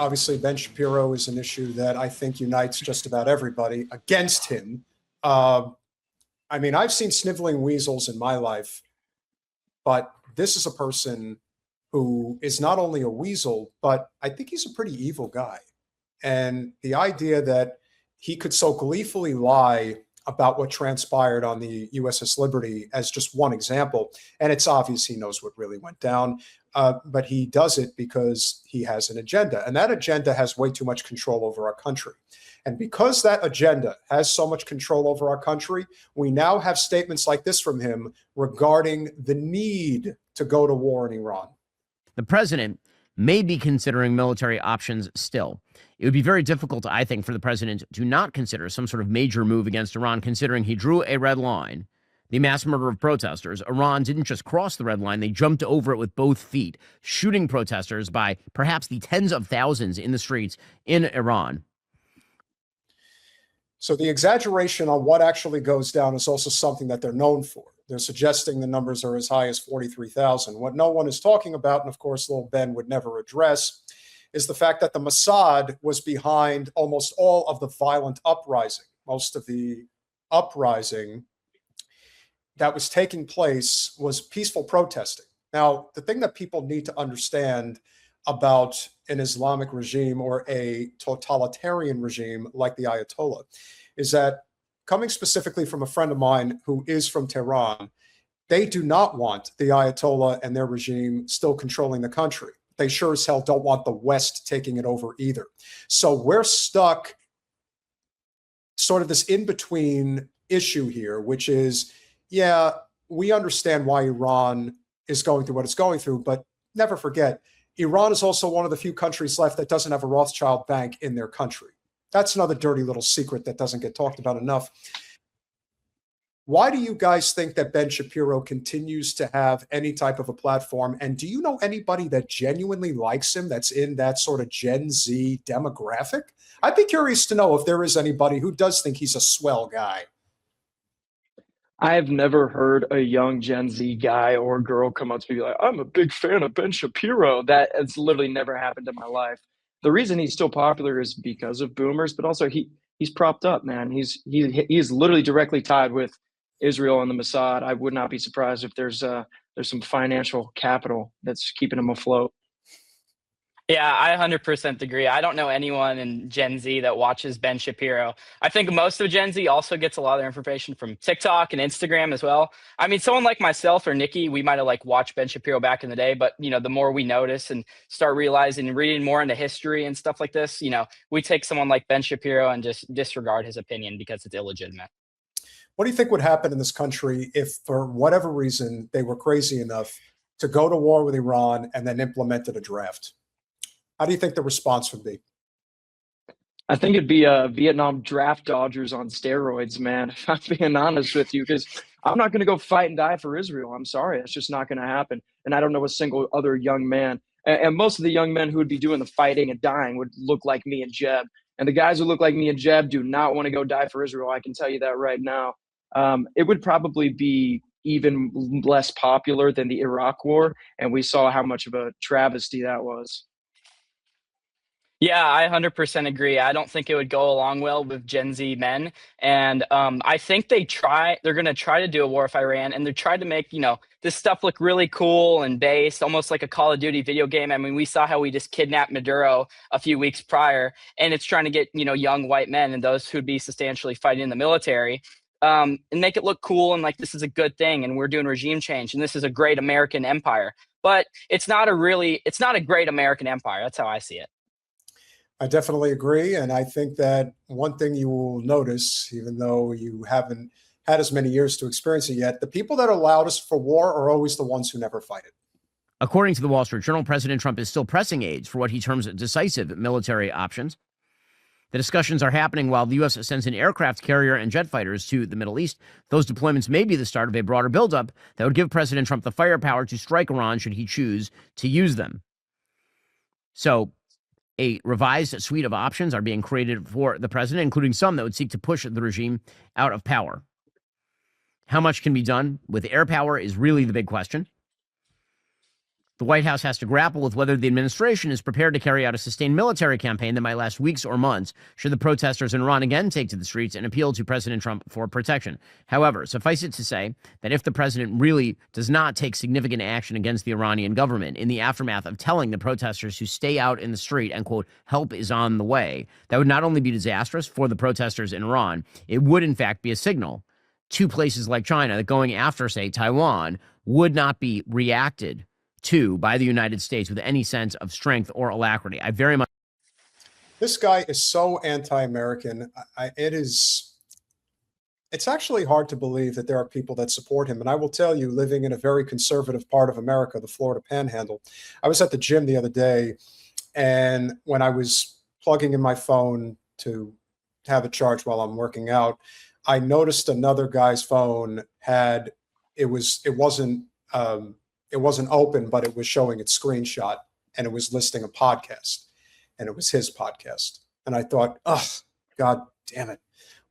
obviously Ben Shapiro is an issue that I think unites just about everybody against him. I mean, I've seen sniveling weasels in my life, but this is a person who is not only a weasel, but I think he's a pretty evil guy. And the idea that he could so gleefully lie about what transpired on the USS Liberty as just one example, and it's obvious he knows what really went down, but he does it because he has an agenda, and that agenda has way too much control over our country. And because that agenda has so much control over our country, we now have statements like this from him regarding the need to go to war in Iran. The president may be considering military options still. It would be very difficult, I think, for the president to not consider some sort of major move against Iran, considering he drew a red line, the mass murder of protesters. Iran didn't just cross the red line, they jumped over it with both feet, shooting protesters by perhaps the tens of thousands in the streets in Iran. So the exaggeration on what actually goes down is also something that they're known for. They're suggesting the numbers are as high as 43,000. What no one is talking about, and of course little Ben would never address, is the fact that the Mossad was behind almost all of the violent uprising. Most of the uprising that was taking place was peaceful protesting. Now, the thing that people need to understand about an Islamic regime or a totalitarian regime like the Ayatollah is that, coming specifically from a friend of mine who is from Tehran, they do not want the Ayatollah and their regime still controlling the country. They sure as hell don't want the West taking it over either. So we're stuck sort of this in-between issue here, which is, yeah, we understand why Iran is going through what it's going through, but never forget, Iran is also one of the few countries left that doesn't have a Rothschild bank in their country. That's another dirty little secret that doesn't get talked about enough. Why do you guys think that Ben Shapiro continues to have any type of a platform? And do you know anybody that genuinely likes him that's in that sort of Gen Z demographic? I'd be curious to know if there is anybody who does think he's a swell guy. I've never heard a young Gen Z guy or girl come up to me like, I'm a big fan of Ben Shapiro. That has literally never happened in my life. The reason he's still popular is because of boomers, but also he's propped up, man. He is literally directly tied with Israel and the Mossad. I would not be surprised if there's some financial capital that's keeping him afloat. Yeah, I 100% agree. I don't know anyone in Gen Z that watches Ben Shapiro. I think most of Gen Z also gets a lot of their information from TikTok and Instagram as well. I mean, someone like myself or Nicky, we might have watched Ben Shapiro back in the day, but the more we notice and start realizing and reading more into history and stuff like this, we take someone like Ben Shapiro and just disregard his opinion because it's illegitimate. What do you think would happen in this country if, for whatever reason, they were crazy enough to go to war with Iran and then implemented a draft? How do you think the response would be? I think it'd be a Vietnam draft dodgers on steroids, man, if I'm being honest with you, because I'm not going to go fight and die for Israel. I'm sorry. It's just not going to happen. And I don't know a single other young man. And most of the young men who would be doing the fighting and dying would look like me and Jeb. And the guys who look like me and Jeb do not want to go die for Israel. I can tell you that right now. It would probably be even less popular than the Iraq War. And we saw how much of a travesty that was. Yeah, I 100% agree. I don't think it would go along well with Gen Z men. And I think they're going to try to do a war with Iran, and they're trying to make, this stuff look really cool and based, almost like a Call of Duty video game. I mean, we saw how we just kidnapped Maduro a few weeks prior, and it's trying to get, young white men and those who'd be substantially fighting in the military and make it look cool and like this is a good thing and we're doing regime change and this is a great American empire. But it's not a great American empire. That's how I see it. I definitely agree. And I think that one thing you will notice, even though you haven't had as many years to experience it yet, the people that are loudest for war are always the ones who never fight it. According to the Wall Street Journal, President Trump is still pressing aides for what he terms decisive military options. The discussions are happening while the U.S. sends an aircraft carrier and jet fighters to the Middle East. Those deployments may be the start of a broader buildup that would give President Trump the firepower to strike Iran should he choose to use them. So, a revised suite of options are being created for the president, including some that would seek to push the regime out of power. How much can be done with air power is really the big question. The White House has to grapple with whether the administration is prepared to carry out a sustained military campaign that might last weeks or months should the protesters in Iran again take to the streets and appeal to President Trump for protection. However, suffice it to say that if the president really does not take significant action against the Iranian government in the aftermath of telling the protesters to stay out in the street and, quote, help is on the way, that would not only be disastrous for the protesters in Iran, it would in fact be a signal to places like China that going after, say, Taiwan would not be reacted to by the United States with any sense of strength or alacrity. I very much. This guy is so anti-American. It's actually hard to believe that there are people that support him. And I will tell you, living in a very conservative part of America, the Florida Panhandle, I was at the gym the other day, and when I was plugging in my phone to have it charged while I'm working out, I noticed another guy's phone had, it wasn't open, but it was showing its screenshot, and it was listing a podcast, and it was his podcast. And I thought, oh, God damn it.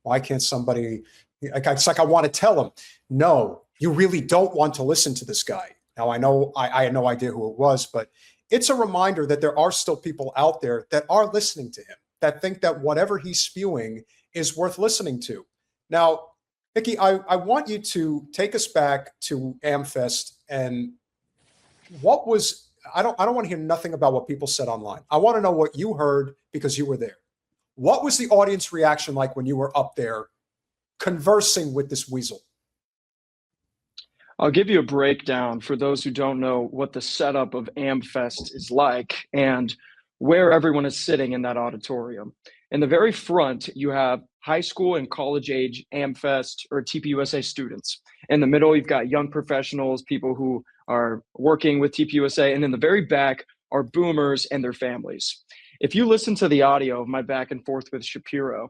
Why can't somebody, it's like I want to tell him, no, you really don't want to listen to this guy. Now, I know I had no idea who it was, but it's a reminder that there are still people out there that are listening to him, that think that whatever he's spewing is worth listening to. Now, Nicky, I want you to take us back to Amfest, and what was, I don't want to hear nothing about what people said online. I want to know what you heard because you were there. What was the audience reaction like when you were up there conversing with this weasel? I'll give you a breakdown for those who don't know what the setup of Amfest is like and where everyone is sitting in that auditorium. In the very front, you have high school and college age Amfest or TPUSA students. In the middle, you've got young professionals, people who are working with TPUSA. And in the very back are boomers and their families. If you listen to the audio of my back and forth with Shapiro,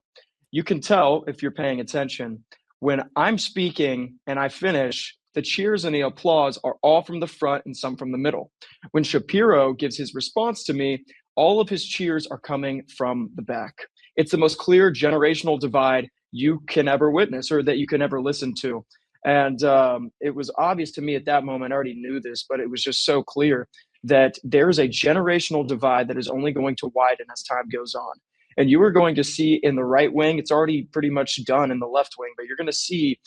you can tell, if you're paying attention, when I'm speaking and I finish, the cheers and the applause are all from the front and some from the middle. When Shapiro gives his response to me, all of his cheers are coming from the back. It's the most clear generational divide you can ever witness or that you can ever listen to. And it was obvious to me at that moment, I already knew this, but it was just so clear that there's a generational divide that is only going to widen as time goes on. And you are going to see in the right wing, it's already pretty much done in the left wing, but you're going to see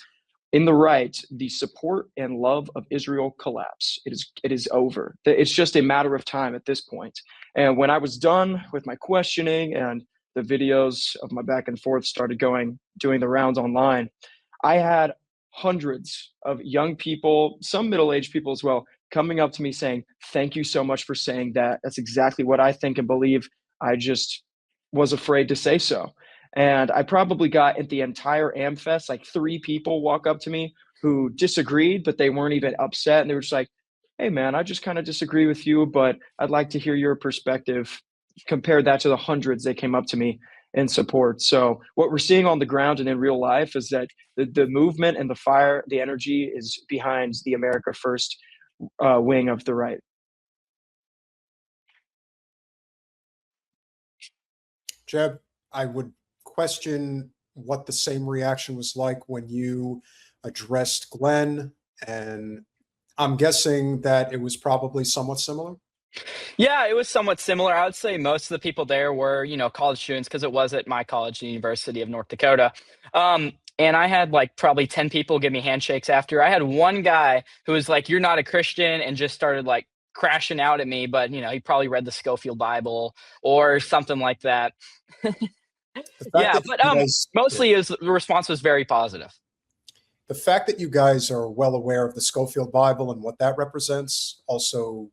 in the right, the support and love of Israel collapse. It is over. It's just a matter of time at this point. And when I was done with my questioning and the videos of my back and forth started doing the rounds online, I had hundreds of young people, some middle-aged people as well, coming up to me saying, thank you so much for saying that. That's exactly what I think and believe. I just was afraid to say so. And I probably got at the entire Amfest, like 3 people walk up to me who disagreed, but they weren't even upset. And they were just like, hey, man, I just kind of disagree with you, but I'd like to hear your perspective. Compare that to the hundreds that came up to me in support. So what we're seeing on the ground and in real life is that the movement and the fire, the energy is behind the America First wing of the right. Jeb, I would question what the same reaction was like when you addressed Glenn, and I'm guessing that it was probably somewhat similar. Yeah, it was somewhat similar. I would say most of the people there were, college students because it was at my college, the University of North Dakota. And I had like probably 10 people give me handshakes after. I had one guy who was like, you're not a Christian, and just started like crashing out at me. But, he probably read the Schofield Bible or something like that. Yeah, but mostly the response was very positive. The fact that you guys are well aware of the Schofield Bible and what that represents also,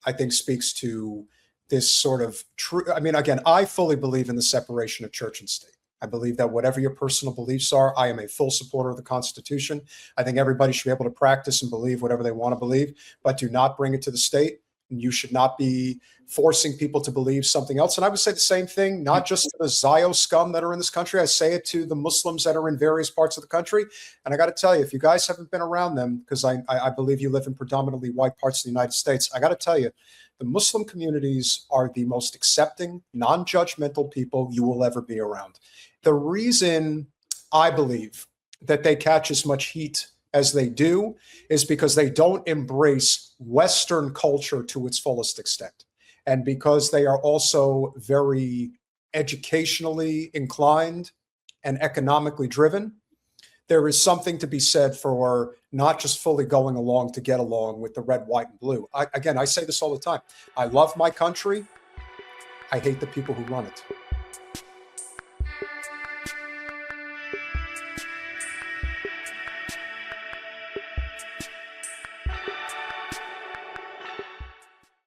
I think, speaks to this sort of true. I mean, again, I fully believe in the separation of church and state. I believe that whatever your personal beliefs are, I am a full supporter of the Constitution. I think everybody should be able to practice and believe whatever they want to believe, but do not bring it to the state. You should not be forcing people to believe something else. And I would say the same thing, not just to the Zio scum that are in this country. I say it to the Muslims that are in various parts of the country. And I got to tell you, if you guys haven't been around them, because I believe you live in predominantly white parts of the United States, I got to tell you, the Muslim communities are the most accepting, non-judgmental people you will ever be around. The reason I believe that they catch as much heat as they do is because they don't embrace Western culture to its fullest extent. And because they are also very educationally inclined and economically driven, there is something to be said for not just fully going along to get along with the red, white, and blue. Again, I say this all the time. I love my country. I hate the people who run it.